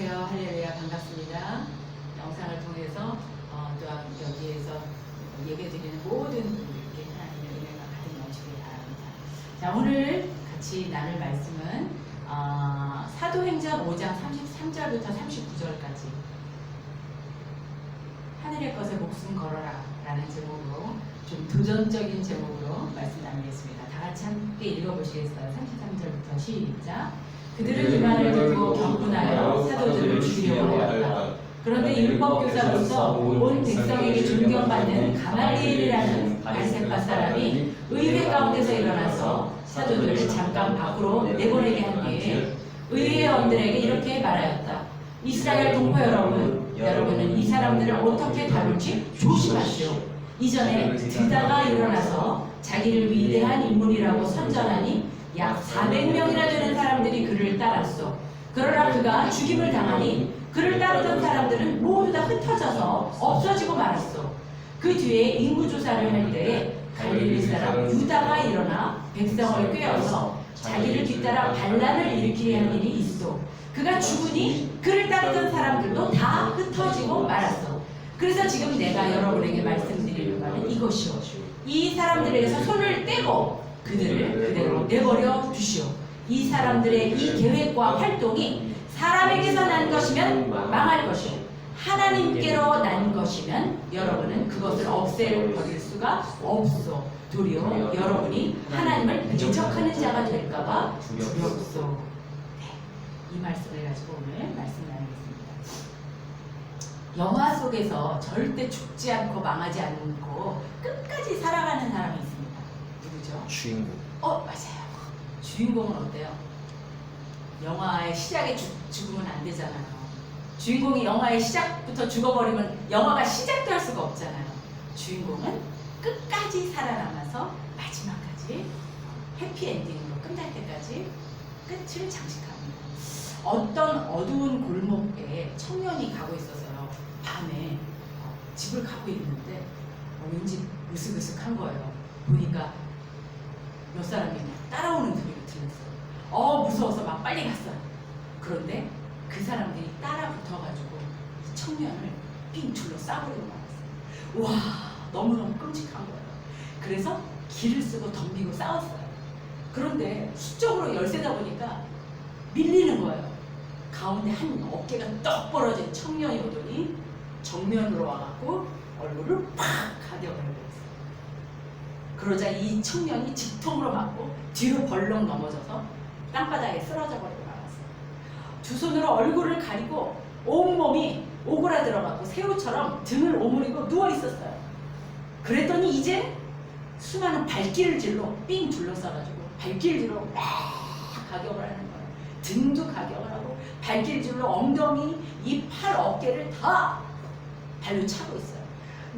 안녕하세요. 할렐루야 반갑습니다. 영상을 통해서 또한 여기에서 예배드리는 모든 분들께 하나님의 은혜가 가득 넘치길 바랍니다. 자, 오늘 같이 나눌 말씀은 사도행전 5장 33절부터 39절까지 하늘의 것에 목숨 걸어라 라는 제목으로 좀 도전적인 제목으로 말씀 나누겠습니다. 다 같이 함께 읽어보시겠어요? 33절부터 시작. 그들은 이 말을 듣고 경분하여 사도들을 죽이려고 하였다. 그런데 율법교사로서 온 백성에게 존경받는 가말리엘이라는 갈색파 사람이 의회 가운데서 일어나서 사도들을 잠깐 밖으로 내보내게 한 뒤에 의회 원들에게 이렇게 말하였다. 이스라엘 동포 여러분은 이 사람들을 어떻게 다룰지 조심하시오. 이전에 드다가 일어나서 자기를 위대한 인물이라고 선전하니 약 400명이나 되는 사람들이 그를 따랐소. 그러나 그가 죽임을 당하니 그를 따르던 사람들은 모두 다 흩어져서 없어지고 말았소. 그 뒤에 인구조사를 할 때에 갈릴리 사람 유다가 일어나 백성을 꾀어서 자기를 뒤따라 반란을 일으키려 한 일이 있어. 그가 죽으니 그를 따르던 사람들도 다 흩어지고 말았어. 그래서 지금 내가 여러분에게 말씀드리려고 하는 이것이오. 이 사람들에게서 손을 떼고 그들을 그대로 내버려 두시오. 이 사람들의 이 계획과 활동이 사람에게서 난 것이면 망할 것이오. 하나님께로 난 것이면 여러분은 그것을 버릴 수가 없소. 도리어 여러분이 하나님을 배척하는 자가 될까봐 두렵소. 이 말씀을 가지고 오늘 말씀 나누겠습니다. 영화 속에서 절대 죽지 않고 망하지 않고 끝까지 살아가는 사람이 있습니다. 누구죠? 주인공. 맞아요. 주인공은 어때요? 영화의 시작에 죽으면 안 되잖아요. 주인공이 영화의 시작부터 죽어버리면 영화가 시작도 할 수가 없잖아요. 주인공은 끝까지 살아남아서 마지막까지 해피엔딩으로 끝날 때까지 끝을 장식합니다. 어떤 어두운 골목에 청년이 가고 있어서요. 밤에 집을 가고 있는데 왠지 으슥으슥한 거예요. 보니까 몇 사람이 따라오는 소리가 들렸어요. 무서워서 막 빨리 갔어요. 그런데 그 사람들이 따라 붙어가지고 이 청년을 삥 둘러싸버리고 말았어요. 와, 너무너무 끔찍한 거예요. 그래서 길을 쓰고 덤비고 싸웠어요. 그런데 수적으로 열세다 보니까 밀리는 거예요. 가운데 한 어깨가 떡 벌어진 청년이 오더니 정면으로 와갖고 얼굴을 팍 가뎌버렸어요. 그러자 이 청년이 직통으로 맞고 뒤로 벌렁 넘어져서 땅바닥에 쓰러져 버리고 말았어요. 두 손으로 얼굴을 가리고 온몸이 오그라들어가고 새우처럼 등을 오므리고 누워있었어요. 그랬더니 이제 수많은 발길질로 삥 둘러싸가지고 발길질로 막 가격을 하는 거예요. 등도 가격을 하고 발길질로 엉덩이, 이 팔, 어깨를 다 발로 차고 있어요.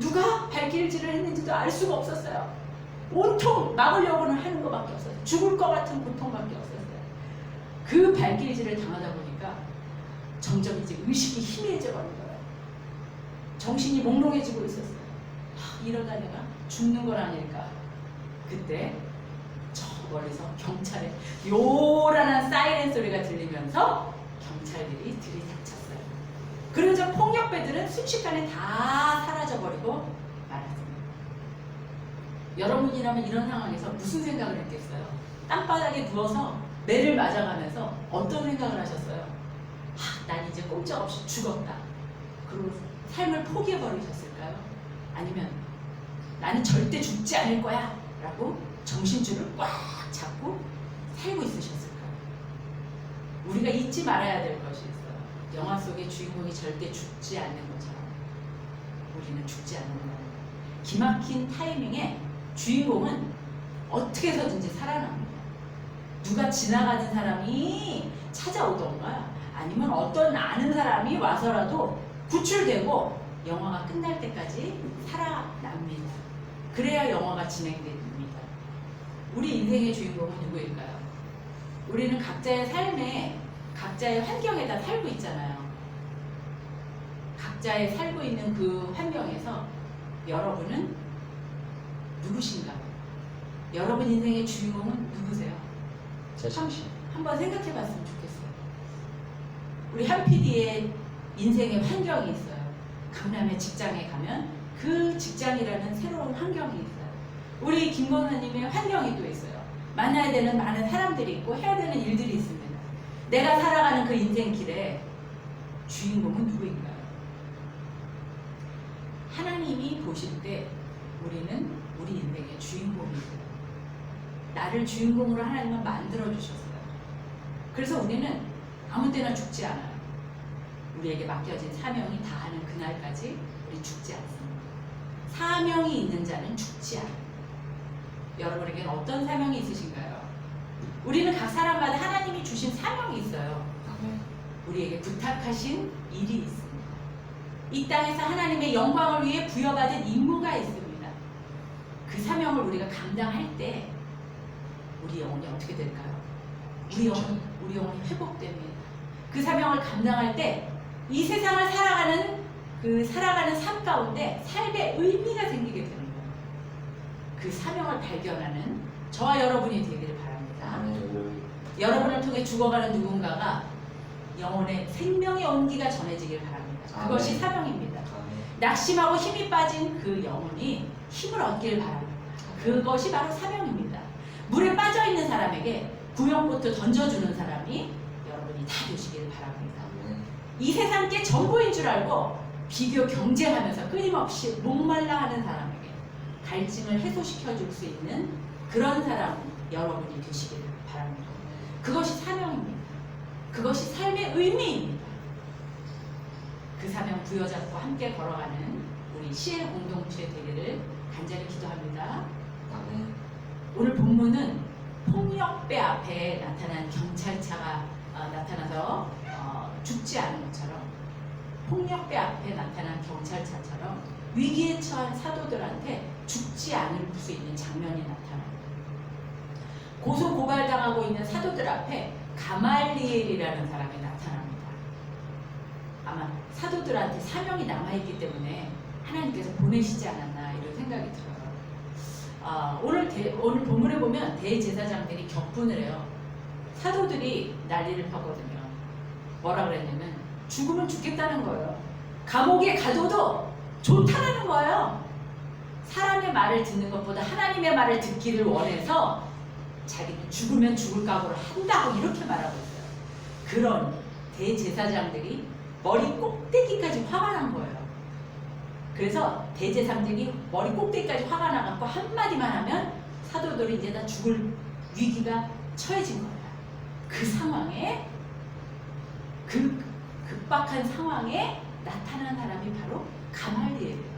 누가 발길질을 했는지도 알 수가 없었어요. 온통 막으려고는 하는 것밖에 없어요. 죽을 것 같은 고통밖에 없었어요. 그 발길질을 당하다 보니까 점점 이제 의식이 희미해져 버린 거예요. 정신이 몽롱해지고 있었어요. 이러다 내가 죽는 건 아닐까. 그때 저 멀리서 경찰의 요란한 사이렌 소리가 들리면서 경찰들이 들이닥쳤어요. 그러자 폭력배들은 순식간에 다 사라져버리고 말았습니다. 여러분이라면 이런 상황에서 무슨 생각을 했겠어요? 땅바닥에 누워서 매를 맞아가면서 어떤 생각을 하셨어요? 난 이제 꼼짝없이 죽었다. 그리고 삶을 포기해버리셨을까요? 아니면 나는 절대 죽지 않을 거야 라고 정신줄을 꽉 잡고 살고 있으셨을까요? 우리가 잊지 말아야 될 것이 있어요. 영화 속의 주인공이 절대 죽지 않는 것처럼 우리는 죽지 않는 거예요. 기막힌 타이밍에 주인공은 어떻게 해서든지 살아납니다. 누가 지나가는 사람이 찾아오던가 아니면 어떤 아는 사람이 와서라도 구출되고 영화가 끝날 때까지 살아납니다. 그래야 영화가 진행됩니다. 우리 인생의 주인공은 누구일까요? 우리는 각자의 삶에 각자의 환경에다 살고 있잖아요. 각자의 살고 있는 그 환경에서 여러분은 누구신가? 여러분 인생의 주인공은 누구세요? 제 자신. 한번 생각해 봤으면 좋겠어요. 우리 한 PD의 인생의 환경이 있어요. 강남의 직장에 가면 그 직장이라는 새로운 환경이 있어요. 우리 김 권사님의 환경이 또 있어요. 만나야 되는 많은 사람들이 있고 해야 되는 일들이 있습니다. 내가 살아가는 그 인생 길에 주인공은 누구인가요? 하나님이 보실 때 우리는 우리 인생의 주인공이세요. 나를 주인공으로 하나님은 만들어 주셨어요. 그래서 우리는 아무 때나 죽지 않아요. 우리에게 맡겨진 사명이 다하는 그날까지 우리 죽지 않습니다. 사명이 있는 자는 죽지 않아요. 여러분에게는 어떤 사명이 있으신가요? 우리는 각 사람마다 하나님이 주신 사명이 있어요. 우리에게 부탁하신 일이 있습니다. 이 땅에서 하나님의 영광을 위해 부여받은 임무가 있습니다. 그 사명을 우리가 감당할 때 우리 영혼이 어떻게 될까요? 우리 영혼이 회복됩니다. 그 사명을 감당할 때 이 세상을 살아가는 삶 가운데 삶의 의미가 생기게 되는 거예요. 그 사명을 발견하는 저와 여러분이 되기를 바랍니다. 여러분을 통해 죽어가는 누군가가 영혼의 생명의 온기가 전해지길 바랍니다. 그것이 사명입니다. 낙심하고 힘이 빠진 그 영혼이 힘을 얻길 바랍니다. 그것이 바로 사명입니다. 물에 빠져있는 사람에게 구명보트 던져주는 사람이 여러분이 다 되시기를 바랍니다. 이 세상께 전부인 줄 알고 비교 경쟁하면서 끊임없이 목말라 하는 사람에게 갈증을 해소시켜 줄 수 있는 그런 사람 여러분이 되시기를 바랍니다. 그것이 사명입니다. 그것이 삶의 의미입니다. 그 사명 부여잡고 함께 걸어가는 우리 CL 공동체 되기를 간절히 기도합니다. 오늘 본문은 폭력배 앞에 나타난 경찰차가 나타나서 죽지 않은 것처럼 폭력배 앞에 나타난 경찰차처럼 위기에 처한 사도들한테 죽지 않을 수 있는 장면이 나타납니다. 고소 고발당하고 있는 사도들 앞에 가말리엘이라는 사람이 나타납니다. 아마 사도들한테 사명이 남아있기 때문에 하나님께서 보내시지 않았나 이런 생각이 들어요. 오늘 본문에 보면 대제사장들이 격분을 해요. 사도들이 난리를 폈거든요. 뭐라 그랬냐면 죽으면 죽겠다는 거예요. 감옥에 가둬도 좋다라는 거예요. 사람의 말을 듣는 것보다 하나님의 말을 듣기를 원해서 자기는 죽으면 죽을 각오를 한다고 이렇게 말하고 있어요. 그런 대제사장들이 머리 꼭대기까지 화가 난 거예요. 그래서 대제사장들이 머리 꼭대기까지 화가 나갖고 한마디만 하면 사도들이 이제 다 죽을 위기가 처해진 거예요. 그 상황에 그 급박한 상황에 나타난 사람이 바로 가말리엘이에요.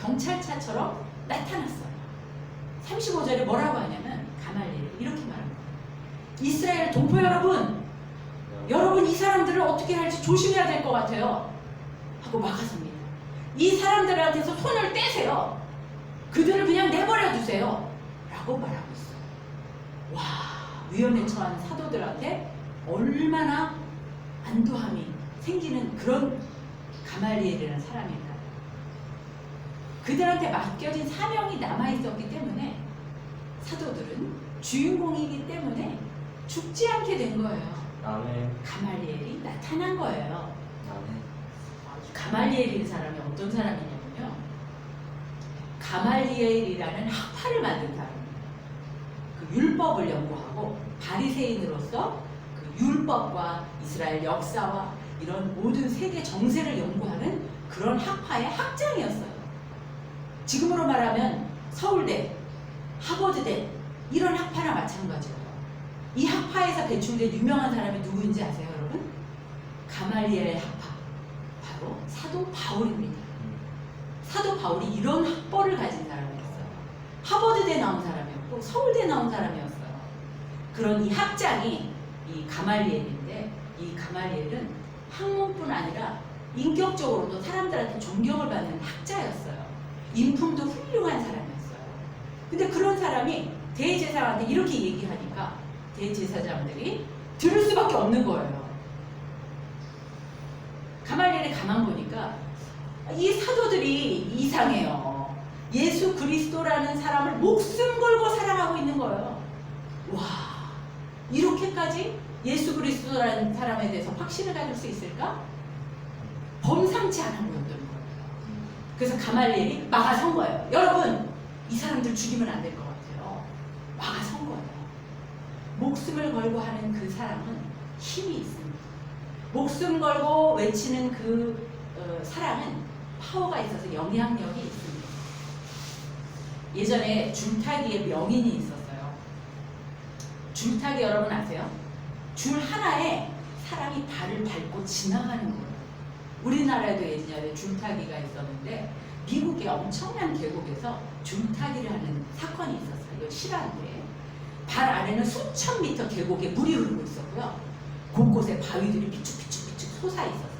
경찰차처럼 나타났어요. 35절에 뭐라고 하냐면 가말리엘 이렇게 말합니다. 이스라엘 동포 여러분, 여러분 이 사람들을 어떻게 할지 조심해야 될 것 같아요. 하고 막았습니다. 이 사람들한테서 손을 떼세요. 그들을 그냥 내버려 두세요. 라고 말하고 있어요. 와, 위험에 처한 사도들한테 얼마나 안도함이 생기는 그런 가말리엘이라는 사람일까요? 그들한테 맡겨진 사명이 남아있었기 때문에 사도들은 주인공이기 때문에 죽지 않게 된 거예요. 가말리엘이 나타난 거예요. 가말리엘이라는 사람이 어떤 사람이냐면요, 가말리엘이라는 학파를 만든 사람입니다. 그 율법을 연구하고 바리새인으로서 그 율법과 이스라엘 역사와 이런 모든 세계 정세를 연구하는 그런 학파의 학장이었어요. 지금으로 말하면 서울대, 하버드대 이런 학파나 마찬가지예요. 이 학파에서 배출된 유명한 사람이 누구인지 아세요, 여러분? 가말리엘 학파, 바로 사도 바울입니다. 사도 바울이 이런 학벌을 가진 사람이었어요. 하버드대 나온 사람이었고 서울대 나온 사람이었어요. 그런 이 학장이 이 가말리엘인데, 이 가말리엘은 학문뿐 아니라 인격적으로도 사람들한테 존경을 받는 학자였어요. 인품도 훌륭한 사람이었어요. 근데 그런 사람이 대제사장한테 이렇게 얘기하니까 대제사장들이 들을 수밖에 없는 거예요. 가말리엘이 가만 보니까 이 사도들이 이상해요. 예수 그리스도라는 사람을 목숨 걸고 사랑하고 있는 거예요. 와, 이렇게까지 예수 그리스도라는 사람에 대해서 확신을 가질 수 있을까? 범상치 않아 보였던 거예요. 그래서 가말리엘이 막아선 거예요. 여러분, 이 사람들 죽이면 안 될 것 같아요. 막아선 거예요. 목숨을 걸고 하는 그 사람은 힘이 있습니다. 목숨 걸고 외치는 그 사랑은 파워가 있어서 영향력이 있습니다. 예전에 줄타기의 명인이 있었어요. 줄타기 여러분 아세요? 줄 하나에 사람이 발을 밟고 지나가는 거예요. 우리나라에도 예전에 줄타기가 있었는데 미국의 엄청난 계곡에서 줄타기를 하는 사건이 있었어요. 이거 실화인데 발 아래는 수천 미터 계곡에 물이 흐르고 있었고요. 곳곳에 바위들이 비축비축비축 솟아 있었어요.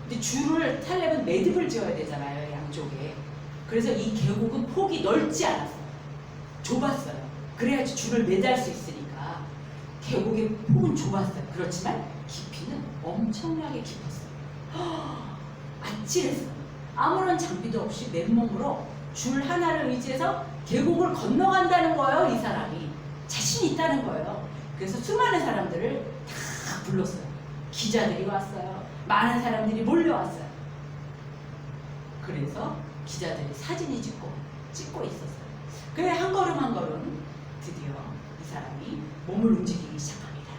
근데 줄을 타려면 매듭을 지어야 되잖아요, 양쪽에. 그래서 이 계곡은 폭이 넓지 않았어요. 좁았어요. 그래야지 줄을 매달 수 있으니까 계곡의 폭은 좁았어요. 그렇지만 깊이는 엄청나게 깊었어요. 아찔했어요. 아무런 장비도 없이 맨몸으로 줄 하나를 의지해서 계곡을 건너간다는 거예요. 이 사람이 자신이 있다는 거예요. 그래서 수많은 사람들을 다 불렀어요. 기자들이 왔어요. 많은 사람들이 몰려왔어요. 그래서 기자들이 사진이 찍고 있었어요. 그래 한 걸음 한 걸음 드디어 이 사람이 몸을 움직이기 시작합니다.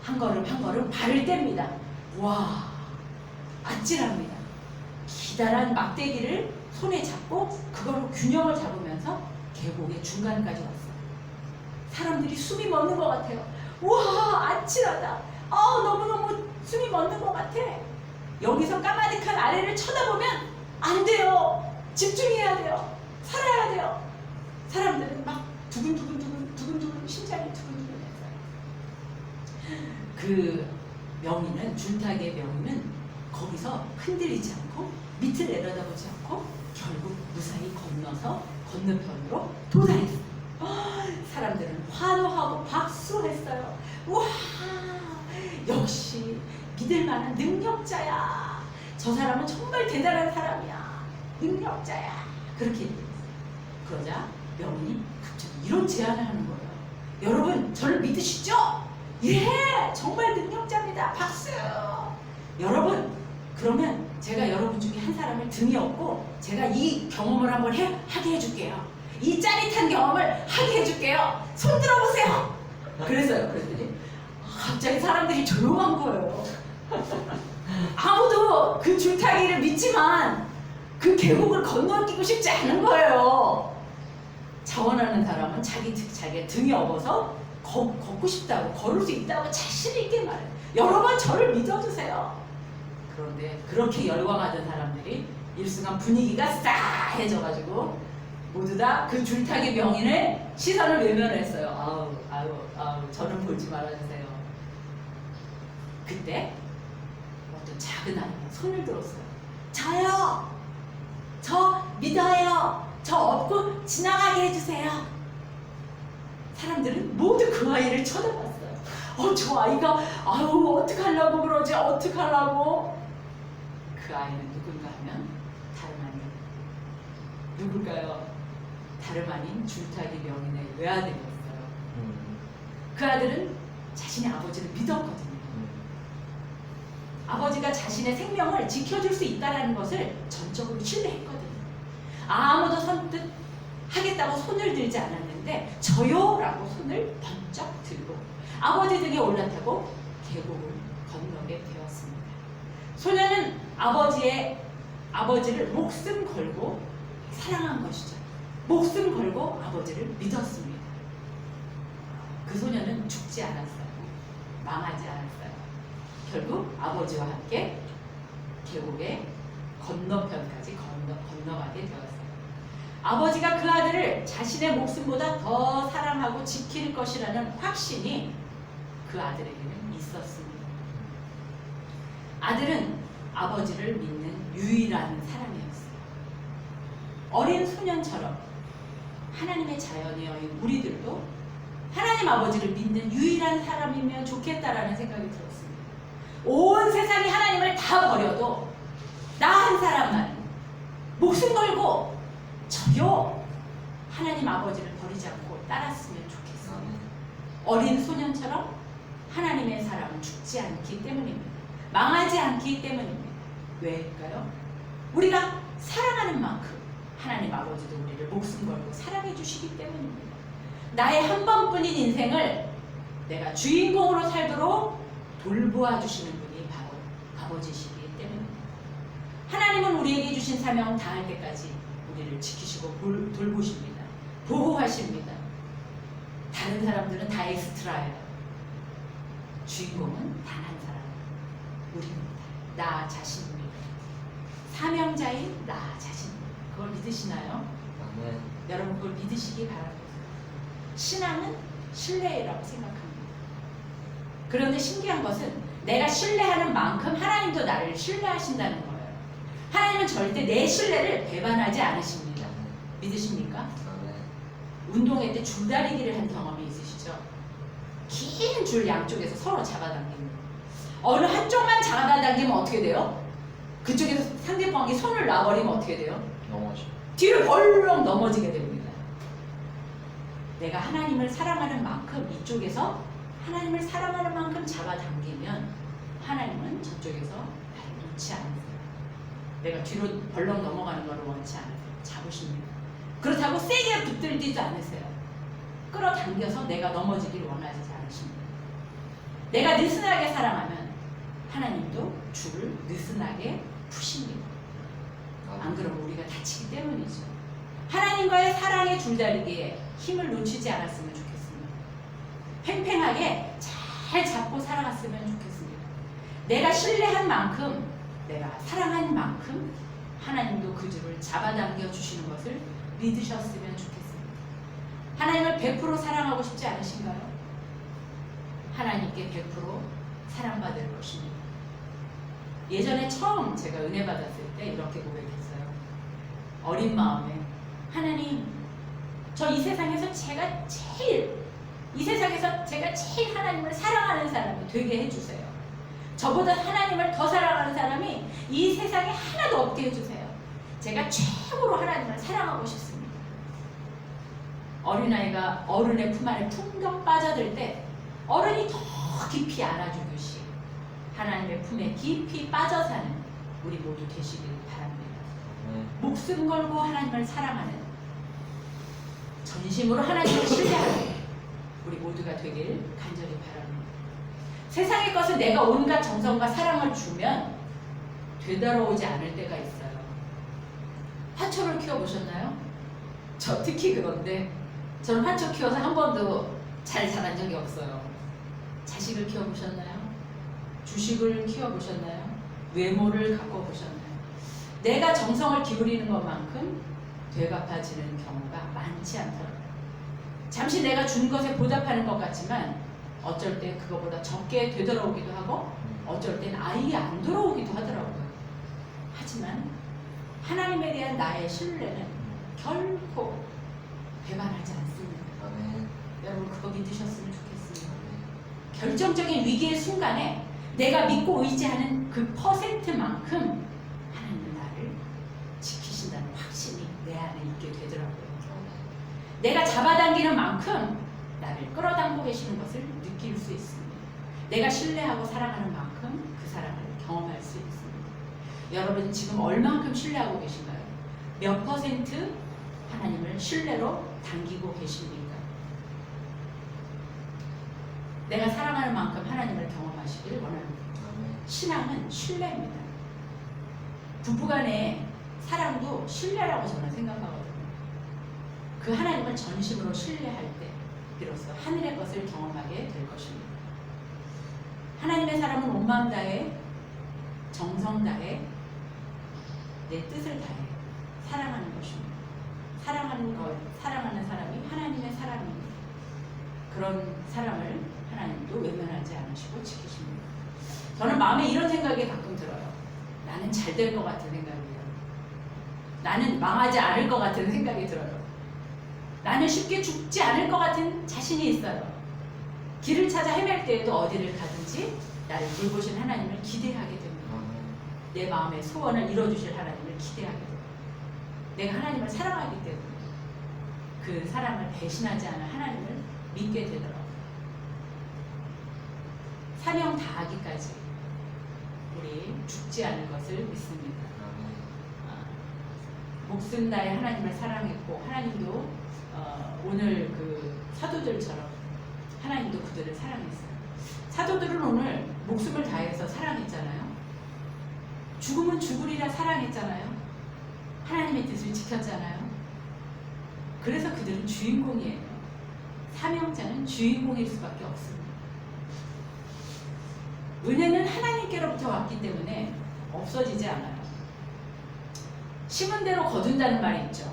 한 걸음 한 걸음 발을 뗍니다. 와, 아찔합니다. 기다란 막대기를 손에 잡고 그걸로 균형을 잡으면서 계곡의 중간까지 왔어요. 사람들이 숨이 멎는 것 같아요. 와, 아찔하다. 너무너무 숨이 멎는 것 같아. 여기서 까마득한 아래를 쳐다보면 안 돼요. 집중해야 돼요. 살아야 돼요. 사람들은 막 두근두근 심장이 두근두근했어요. 그 명인은, 줄타기의 명인은 거기서 흔들리지 않고 밑을 내려다보지 않고 결국 무사히 건너서 건너편으로 도달했어요. 사람들은 환호하고 박수했어요. 와, 역시 믿을 만한 능력자야. 저 사람은 정말 대단한 사람이야. 능력자야. 그렇게 그러자 명인이 갑자기 이런 제안을 하는 거예요. 여러분, 저를 믿으시죠? 예, 정말 능력자입니다. 박수. 여러분, 그러면 제가 여러분 중에 한 사람을 등에 업고 제가 이 경험을 한번 하게 해줄게요. 이 짜릿한 경험을 하게 해줄게요. 손 들어보세요. 그랬어요. 그랬더니 갑자기 사람들이 조용한 거예요. 아무도 그 줄타기를 믿지만 그 계곡을 건너뛰고 싶지 않은 거예요. 자원하는 사람은 자기가 등에 업어서 걷고 싶다고, 걸을 수 있다고 자신 있게 말해요. 여러분, 저를 믿어주세요. 그런데 그렇게 열광하던 사람들이 일순간 분위기가 싸해져가지고 모두 다 그 줄타기 명인의 시선을 외면했어요. 아우, 저는 보지 말아주세요. 그때 어떤 작은 아이가 손을 들었어요. 저요! 저 믿어요! 저 업고 지나가게 해주세요. 사람들은 모두 그 아이를 쳐다봤어요. 저 아이가 어떡하려고 그러지? 어떡하려고? 그 아이는 누군가 하면 다름 아닌 누굴까요? 다름 아닌 줄타기 명인의 외아들이었어요. 그 아들은 자신의 아버지를 믿었거든요. 아버지가 자신의 생명을 지켜줄 수 있다는 것을 전적으로 신뢰했거든요. 아무도 선뜻 하겠다고 손을 들지 않았는데 저요! 라고 손을 번쩍 들고 아버지 등에 올라타고 계곡을 건너게 되었습니다. 소녀는 아버지를 목숨 걸고 사랑한 것이죠. 목숨 걸고 아버지를 믿었습니다. 그 소녀는 죽지 않았어요. 망하지 않았어요. 결국 아버지와 함께 계곡의 건너편까지 건너가게 되었어요. 아버지가 그 아들을 자신의 목숨보다 더 사랑하고 지킬 것이라는 확신이 그 아들에게는 있었습니다. 아들은 아버지를 믿는 유일한 사람이었어요. 어린 소년처럼 하나님의 자녀인 우리들도 하나님 아버지를 믿는 유일한 사람이면 좋겠다라는 생각이 들었습니다. 온 세상이 하나님을 다 버려도 나 한 사람만 목숨 걸고 저요 하나님 아버지를 버리지 않고 따랐으면 좋겠어요. 어린 소년처럼 하나님의 사람은 죽지 않기 때문입니다. 망하지 않기 때문입니다. 왜일까요? 우리가 사랑하는 만큼 하나님 아버지도 우리를 목숨 걸고 사랑해 주시기 때문입니다. 나의 한 번뿐인 인생을 내가 주인공으로 살도록 돌보아 주시는 분이 바로 아버지시기 때문입니다. 하나님은 우리에게 주신 사명 다할 때까지 우리를 지키시고 돌보십니다. 보호하십니다. 다른 사람들은 다 엑스트라예요. 주인공은 단 한 사람, 우리입니다. 나 자신입니다. 사명자인 나 자신입니다. 그걸 믿으시나요? 네. 여러분 그걸 믿으시기 바랍니다. 신앙은 신뢰라고 생각합니다. 그런데 신기한 것은 내가 신뢰하는 만큼 하나님도 나를 신뢰하신다는 거예요. 하나님은 절대 내 신뢰를 배반하지 않으십니다. 믿으십니까? 네. 운동회 때 줄다리기를 한 경험이 있으시죠? 긴 줄 양쪽에서 서로 잡아당깁니다. 어느 한쪽만 잡아당기면 어떻게 돼요? 그쪽에서 상대방이 손을 놔버리면 어떻게 돼요? 넘어져. 뒤로 벌렁 넘어지게 됩니다. 내가 하나님을 사랑하는 만큼 이쪽에서 하나님을 사랑하는 만큼 잡아당기면 하나님은 저쪽에서 나를 놓지 않으세요. 내가 뒤로 벌렁 넘어가는 것을 원치 않으세요. 잡으십니다. 그렇다고 세게 붙들지도 않으세요. 끌어당겨서 내가 넘어지기를 원하지 않으십니다. 내가 느슨하게 사랑하면 하나님도 줄을 느슨하게 푸십니다. 안 그러면 우리가 다치기 때문이죠. 하나님과의 사랑의 줄다리기에 힘을 놓치지 않았으면 좋겠습니다. 팽팽하게 잘 잡고 살아갔으면 좋겠습니다. 내가 신뢰한 만큼, 내가 사랑한 만큼 하나님도 그 줄을 잡아당겨 주시는 것을 믿으셨으면 좋겠습니다. 하나님을 100% 사랑하고 싶지 않으신가요? 하나님께 100% 사랑받을 것입니다. 예전에 처음 제가 은혜 받았을 때 이렇게 고백했어요. 어린 마음에 하나님, 저 이 세상에서 제가 제일 하나님을 사랑하는 사람이 되게 해주세요. 저보다 하나님을 더 사랑하는 사람이 이 세상에 하나도 없게 해주세요. 제가 최고로 하나님을 사랑하고 싶습니다. 어린아이가 어른의 품 안에 풍덩 빠져들 때 어른이 더 깊이 안아주듯이 하나님의 품에 깊이 빠져 사는 우리 모두 되시길 바랍니다. 목숨 걸고 하나님을 사랑하는, 전심으로 하나님을 신뢰하는 우리 모두가 되길 간절히 바랍니다. 세상의 것을 내가 온갖 정성과 사랑을 주면 되돌아오지 않을 때가 있어요. 화초를 키워보셨나요? 저 특히 그런데 저는 화초 키워서 한 번도 잘 자란 적이 없어요. 자식을 키워보셨나요? 주식을 키워보셨나요? 외모를 가꿔보셨나요? 내가 정성을 기울이는 것만큼 되갚아지는 경우가 많지 않더라고요. 잠시 내가 준 것에 보답하는 것 같지만 어쩔 때 그거보다 적게 되돌아오기도 하고 어쩔 땐 아예 안 돌아오기도 하더라고요. 하지만 하나님에 대한 나의 신뢰는 결코 배반하지 않습니다. 여러분 그거 믿으셨으면 좋겠습니다. 결정적인 위기의 순간에 내가 믿고 의지하는 그 퍼센트만큼 하나님은 나를 지키신다는 확신이 내 안에 있게 되더라고요. 내가 잡아당기는 만큼 나를 끌어당기고 계시는 것을 느낄 수 있습니다. 내가 신뢰하고 사랑하는 만큼 그 사랑을 경험할 수 있습니다. 여러분 지금 얼만큼 신뢰하고 계신가요? 몇 퍼센트 하나님을 신뢰로 당기고 계십니까? 내가 사랑하는 만큼 하나님을 경험하시길 원합니다. 신앙은 신뢰입니다. 부부간의 사랑도 신뢰라고 저는 생각하거든요. 그 하나님을 전심으로 신뢰할 때 비로소 하늘의 것을 경험하게 될 것입니다. 하나님의 사람은 온 마음 다해, 정성 다해, 내 뜻을 다해 사랑하는 것입니다. 사랑하는 사람이 하나님의 사람입니다. 그런 사람을 하나님도 외면하지 않으시고 지키십니다. 저는 마음에 이런 생각이 가끔 들어요. 나는 잘 될 것 같은 생각이에요. 나는 망하지 않을 것 같은 생각이 들어요. 나는 쉽게 죽지 않을 것 같은 자신이 있어요. 길을 찾아 헤맬 때에도 어디를 가든지 나를 돌보신 하나님을 기대하게 됩니다. 내 마음의 소원을 이뤄주실 하나님을 기대하게 됩니다. 내가 하나님을 사랑하기 때문에 그 사랑을 배신하지 않은 하나님을 믿게 되더라고요. 사명 다하기까지 우리 죽지 않을 것을 믿습니다. 목숨 다해 하나님을 사랑했고 하나님도 오늘 그 사도들처럼 하나님도 그들을 사랑했어요. 사도들은 오늘 목숨을 다해서 사랑했잖아요. 죽으면 죽으리라 사랑했잖아요. 하나님의 뜻을 지켰잖아요. 그래서 그들은 주인공이에요. 사명자는 주인공일 수밖에 없습니다. 은혜는 하나님께로부터 왔기 때문에 없어지지 않아요. 심은 대로 거둔다는 말이 있죠.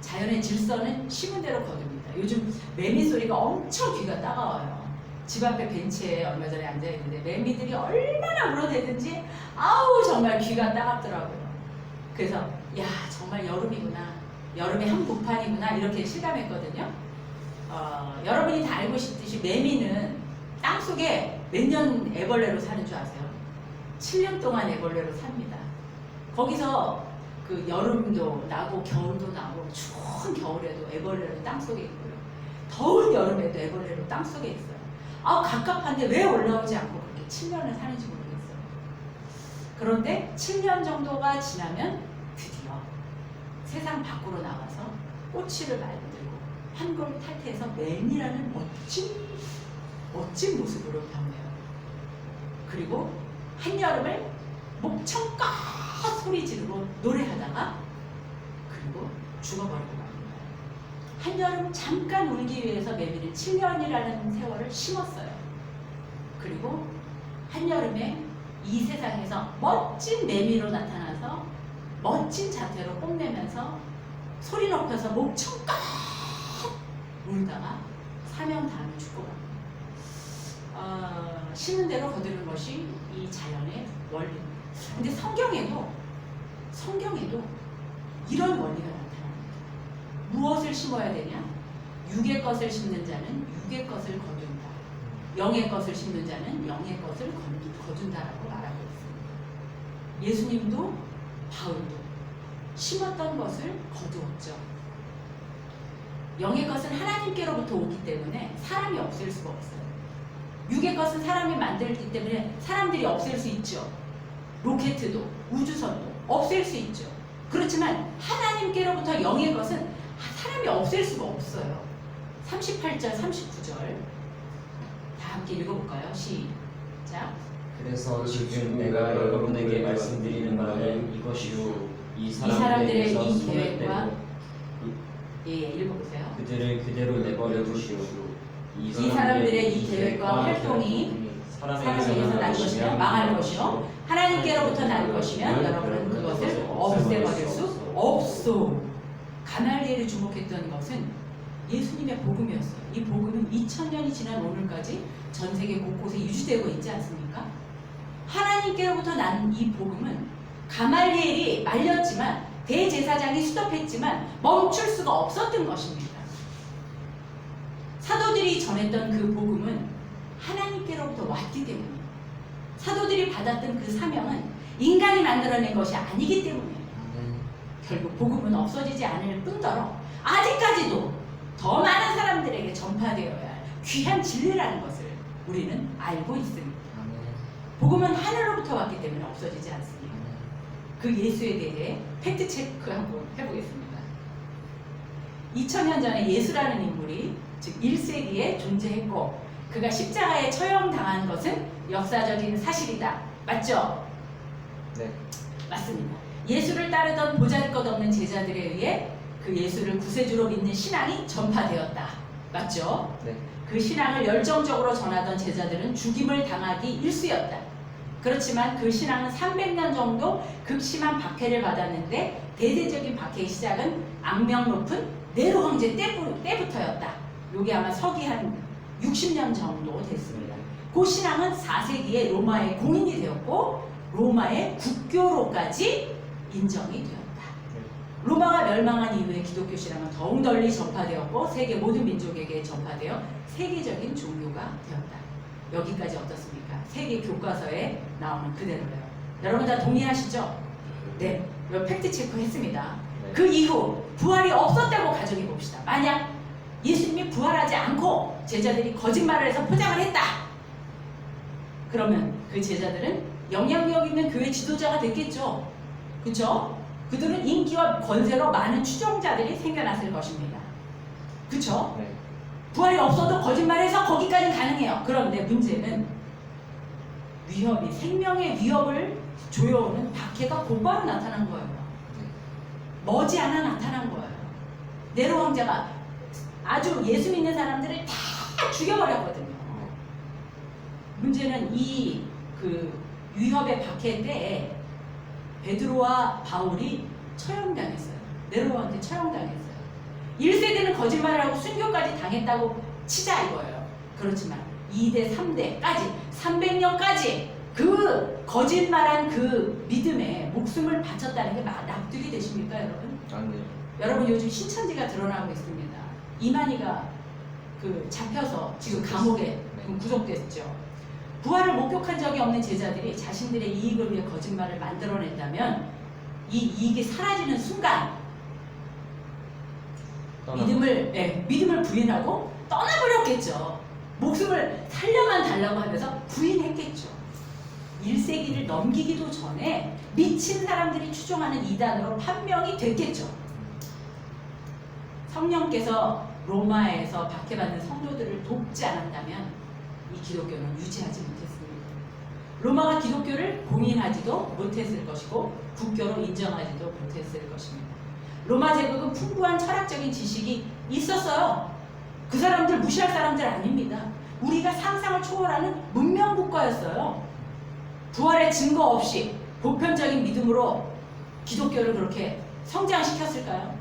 자연의 질서는 심은 대로 거둡니다. 요즘 매미 소리가 엄청 귀가 따가워요. 집 앞에 벤치에 얼마 전에 앉아있는데 매미들이 얼마나 울어대든지 아우 정말 귀가 따갑더라고요. 그래서 야 정말 여름이구나, 여름의 한복판이구나 이렇게 실감했거든요. 여러분이 다 알고 있듯이 매미는 땅속에 몇 년 애벌레로 사는 줄 아세요? 7년 동안 애벌레로 삽니다. 거기서 그 여름도 나고 겨울도 나고 추운 겨울에도 애벌레로 땅속에 있고요. 더운 여름에도 애벌레로 땅속에 있어요. 갑갑한데 왜 올라오지 않고 그렇게 7년을 사는지 모르겠어요. 그런데 7년 정도가 지나면 드디어 세상 밖으로 나가서 꼬치를 만들고 한골 탈퇴해서 매미라는 멋진 모습으로 변해요. 그리고 한여름을 목청껏 소리 지르고 노래하다가 그리고 죽어버리고 맙니다. 한여름 잠깐 울기 위해서 매미는 7년이라는 세월을 심었어요. 그리고 한여름에 이 세상에서 멋진 매미로 나타나서 멋진 자태로 뽐내면서 소리 높여서 목청껏 울다가 사명 다음에 죽고 갑니다. 심은 대로 거두는 것이 이 자연의 원리입니다. 근데 성경에도 이런 원리가 나타납니다. 무엇을 심어야 되냐? 육의 것을 심는 자는 육의 것을 거둔다. 영의 것을 심는 자는 영의 것을 거둔다라고 말하고 있습니다. 예수님도 바울도 심었던 것을 거두었죠. 영의 것은 하나님께로부터 오기 때문에 사람이 없앨 수가 없어요. 육의 것은 사람이 만들기 때문에 사람들이 없앨 수 있죠. 로켓도 우주선도 없앨 수 있죠. 그렇지만 하나님께로부터 영의 것은 사람이 없앨 수가 없어요. 38절 39절 다 함께 읽어볼까요? 시작. 그래서 지금 내가 여러분에게 말씀드리는 말은 이것이요, 이 사람들의 사람들에게서 이 손을 계획과 떼고 읽어보세요. 그들을 그대로 내버려 두시오. 이 사람들의 이 계획과 활동이 사람에게서 난 것이면 망할 것이요 하나님께로부터 난 것이면 여러분은 그것을 없애버릴 수 없소. 가말리엘이 주목했던 것은 예수님의 복음이었어요. 이 복음은 2000년이 지난 오늘까지 전 세계 곳곳에 유지되고 있지 않습니까? 하나님께로부터 난 이 복음은 가말리엘이 말렸지만 대제사장이 수독했지만 멈출 수가 없었던 것입니다. 사도들이 전했던 그 복음은 하나님께로부터 왔기 때문입니다. 사도들이 받았던 그 사명은 인간이 만들어낸 것이 아니기 때문이에요. 결국 복음은 없어지지 않을 뿐더러 아직까지도 더 많은 사람들에게 전파되어야 할 귀한 진리라는 것을 우리는 알고 있습니다. 복음은 하늘로부터 왔기 때문에 없어지지 않습니다. 그 예수에 대해 팩트체크 한번 해보겠습니다. 2000년 전에 예수라는 인물이 즉 1세기에 존재했고 그가 십자가에 처형당한 것은 역사적인 사실이다. 맞죠? 네. 맞습니다. 예수를 따르던 보잘것없는 제자들에 의해 그 예수를 구세주로 믿는 신앙이 전파되었다. 맞죠? 네. 그 신앙을 열정적으로 전하던 제자들은 죽임을 당하기 일쑤였다. 그렇지만 그 신앙은 300년 정도 극심한 박해를 받았는데 대대적인 박해의 시작은 악명 높은 네로 황제 때부터였다. 요게 아마 서기 한 60년 정도 됐습니다. 그 신앙은 4세기에 로마의 공인이 되었고 로마의 국교로까지 인정이 되었다. 로마가 멸망한 이후에 기독교 신앙은 더욱 널리 전파되었고 세계 모든 민족에게 전파되어 세계적인 종교가 되었다. 여기까지 어떻습니까? 세계 교과서에 나오는 그대로예요. 여러분 다 동의하시죠? 네, 팩트 체크 했습니다. 네. 그 이후 부활이 없었다고 가정해 봅시다. 만약 예수님이 부활하지 않고 제자들이 거짓말을 해서 포장을 했다. 그러면 그 제자들은 영향력 있는 교회 지도자가 됐겠죠. 그쵸? 그들은 인기와 권세로 많은 추종자들이 생겨났을 것입니다. 그쵸? 네. 부활이 없어도 거짓말해서 거기까지 가능해요. 그런데 문제는 위협이, 생명의 위협을 조여오는 박해가 곧바로 나타난 거예요. 머지않아 나타난 거예요. 네로 황제가 아주 예수 믿는 사람들을 다 죽여버렸거든요. 문제는 이 그 위협의 박해 때에 베드로와 바울이 처형당했어요. 네로한테 처형당했어요. 1세대는 거짓말을 하고 순교까지 당했다고 치자 이거예요. 그렇지만 2대, 3대까지 300년까지 그 거짓말한 그 믿음에 목숨을 바쳤다는 게 납득이 되십니까, 여러분? 아니요. 여러분 요즘 신천지가 드러나고 있습니다. 이만희가 그 잡혀서 지금 감옥에 구속됐죠. 부활을 목격한 적이 없는 제자들이 자신들의 이익을 위해 거짓말을 만들어낸다면 이 이익이 사라지는 순간 믿음을 부인하고 떠나버렸겠죠. 목숨을 살려만 달라고 하면서 부인했겠죠. 1세기를 넘기기도 전에 미친 사람들이 추종하는 이단으로 판명이 됐겠죠. 성령께서 로마에서 박해받는 성도들을 돕지 않았다면 이 기독교는 유지하지 못했습니다. 로마가 기독교를 공인하지도 못했을 것이고 국교로 인정하지도 못했을 것입니다. 로마 제국은 풍부한 철학적인 지식이 있었어요. 그 사람들 무시할 사람들 아닙니다. 우리가 상상을 초월하는 문명 국가였어요. 부활의 증거 없이 보편적인 믿음으로 기독교를 그렇게 성장시켰을까요?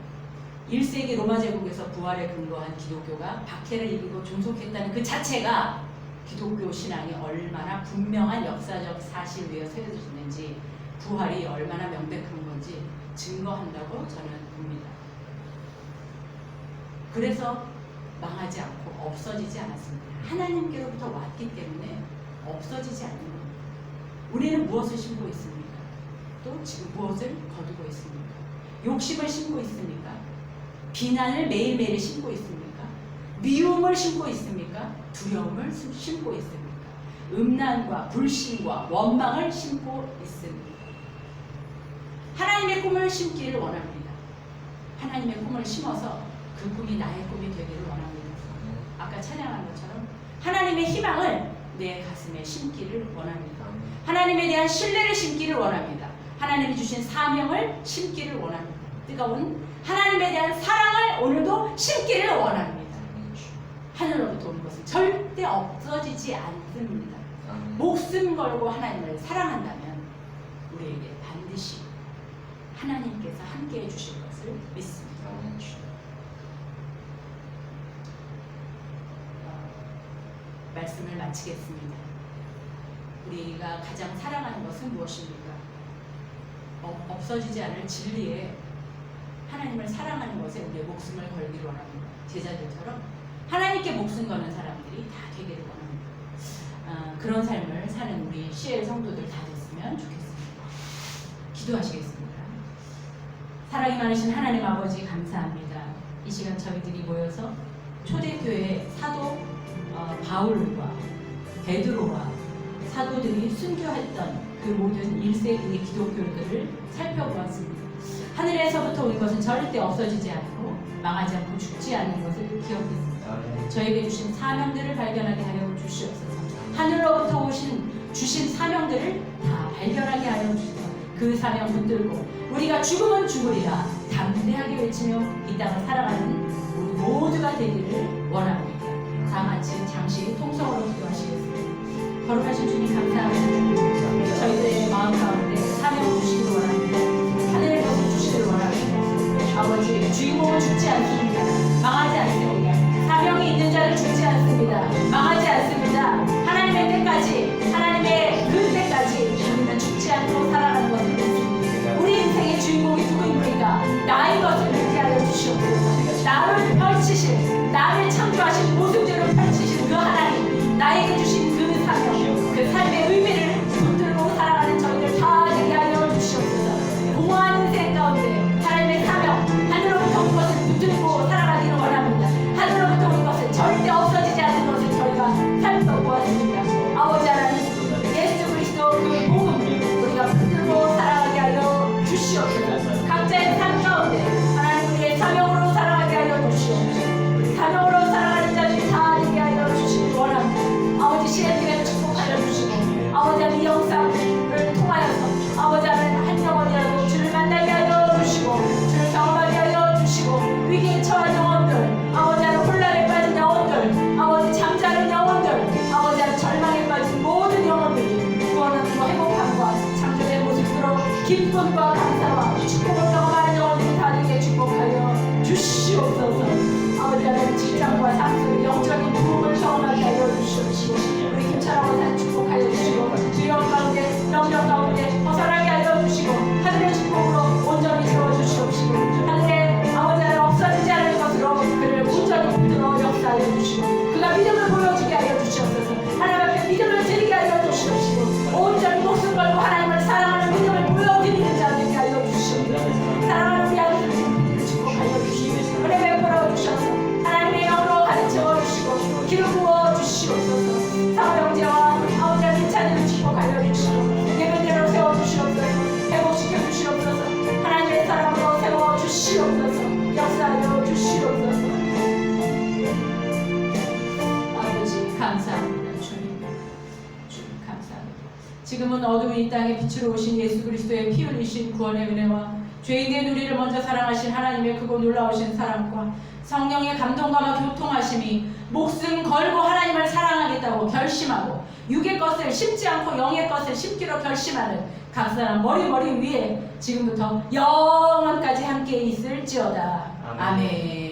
1세기 로마 제국에서 부활에 근거한 기독교가 박해를 이기고 존속했다는 그 자체가 기독교 신앙이 얼마나 분명한 역사적 사실 위에 세워졌는지, 부활이 얼마나 명백한 건지 증거한다고 저는 봅니다. 그래서 망하지 않고 없어지지 않았습니다. 하나님께로부터 왔기 때문에 없어지지 않는 겁니다. 우리는 무엇을 심고 있습니까? 또 지금 무엇을 거두고 있습니까? 욕심을 심고 있습니까? 비난을 매일매일 심고 있습니까? 미움을 심고 있습니까? 두려움을 심고 있습니까? 음란과 불신과 원망을 심고 있습니까? 하나님의 꿈을 심기를 원합니다. 하나님의 꿈을 심어서 그 꿈이 나의 꿈이 되기를 원합니다. 아까 찬양한 것처럼 하나님의 희망을 내 가슴에 심기를 원합니다. 하나님에 대한 신뢰를 심기를 원합니다. 하나님이 주신 사명을 심기를 원합니다. 뜨거운 하나님에 대한 사랑을 오늘도 심기를 원합니다. 하늘로부터 온 것은 절대 없어지지 않습니다. 목숨 걸고 하나님을 사랑한다면 우리에게 반드시 하나님께서 함께해 주실 것을 믿습니다. 말씀을 마치겠습니다. 우리가 가장 사랑하는 것은 무엇입니까? 없어지지 않을 진리에 하나님을 사랑하는 것에 우리의 목숨을 걸기를 원합니다. 제자들처럼 하나님께 목숨 거는 사람들이 다 되기를 원합니다. 그런 삶을 사는 우리 CL 성도들 다 됐으면 좋겠습니다. 기도하시겠습니다. 사랑이 많으신 하나님 아버지 감사합니다. 이 시간 저희들이 모여서 초대교회 사도 바울과 베드로와 사도들이 순교했던 그 모든 1세기의 기독교들을 살펴보았습니다. 하늘에서부터 온 것은 절대 없어지지 않고 망하지 않고 죽지 않는 것을 기억했습니다. 저에게 주신 사명들을 발견하게 하여 주시옵소서. 하늘로부터 주신 사명들을 다 발견하게 하여 주시옵소서. 그 사명 붙들고 우리가 죽으면 죽으리라 담대하게 외치며 이 땅을 살아가는 우리 모두가 되기를 원합니다. 다 같이 잠시 통성으로 기도하시겠습니다. 거룩하신 주님 감사합니다. 저희들의 마음 가운데 사명 주시기를 원합니다. 하늘의 것을 주시기를 원합니다. 아버지, 주인공은 죽지 않습니다. 망하지 않습니다. 사명이 있는 자는 죽지 않습니다. 망하지 않습니다. 하나님의 때까지, 하나님의 그 때까지 우리는 죽지 않고 살아가는 것을 믿습니다. 우리 인생의 주인공이 누구입니까? 나의 것을 믿게 하여 주시옵소서. 나를 펼치신, 나를 창조하신 모습대로 펼치신 그 하나님, 나에게 주신 그 사명, 그 삶의 의미를 붙들고 살아가는 저희들 다 되게 하여 주시옵소서. 공허한 인생 가운데 하나님의 사명, 하늘로부터 온 것을 붙들고 역사를 통하여서 아버지 하나님 한 영혼이라도 주를 만나게 하여 주시고 주를 경험하게 하여 주시고 위기에 처한 영혼들 아버지 하나님 혼란에 빠진 영혼들 아버지 잠자는 영혼들 아버지 하나님 절망에 빠진 모든 영혼들이 구원함과 회복함과 창조의 모습으로 기쁨과 감사와 축복을 경험하는 영혼들이 다 되게 축복하여 주시옵소서. 아버지 하나님 직장과 삶 영적인 부흥을 경험하게 하여 주시옵시고 우리 김철하고 다 축복하여 주시고 두려움 가운데 염려 가운데 벗어나게 하여 주시고 하늘의 축복으로 온전히 채워주시옵시고 하늘에 아버지 하나님 없어지지 않을 것으로 그를 온전히 붙들어 역사하여 주시고 그가 믿음을 보여주게 하여 주시옵소서. 하나님 앞에 믿음을 드리게 하여 주시옵시고 온전히 목숨 걸고 하나님을 사랑하는 믿음을 보여드리는 자 되게 하여 주시옵소서. 사랑하는 우리 아들을 축복하여 주시고 은혜 베풀어 주셔서 하나님의 영으로 가르쳐 주시고 기름 부어 주시옵소서. 사명제와 아버지 하나님 찬양을 축복하여 주시고 예배대로 세워 주시옵소서. 회복시켜 주시옵소서. 하나님의 사람으로 세워 주시옵소서. 역사하여 주시옵소서. 아버지 감사합니다. 주님 감사합니다. 지금은 어두운 이 땅에 빛으로 오신 예수 그리스도의 피 흘리신 구원의 은혜와 죄인된 우리를 먼저 사랑하신 하나님의 크고 놀라우신 사랑과 성령의 감동감과 교통하심이 목숨 걸고 하나님을 사랑하겠다고 결심하고 육의 것을 심지 않고 영의 것을 심기로 결심하는 각 사람 머리 위에 지금부터 영원까지 함께 있을지어다. 아멘.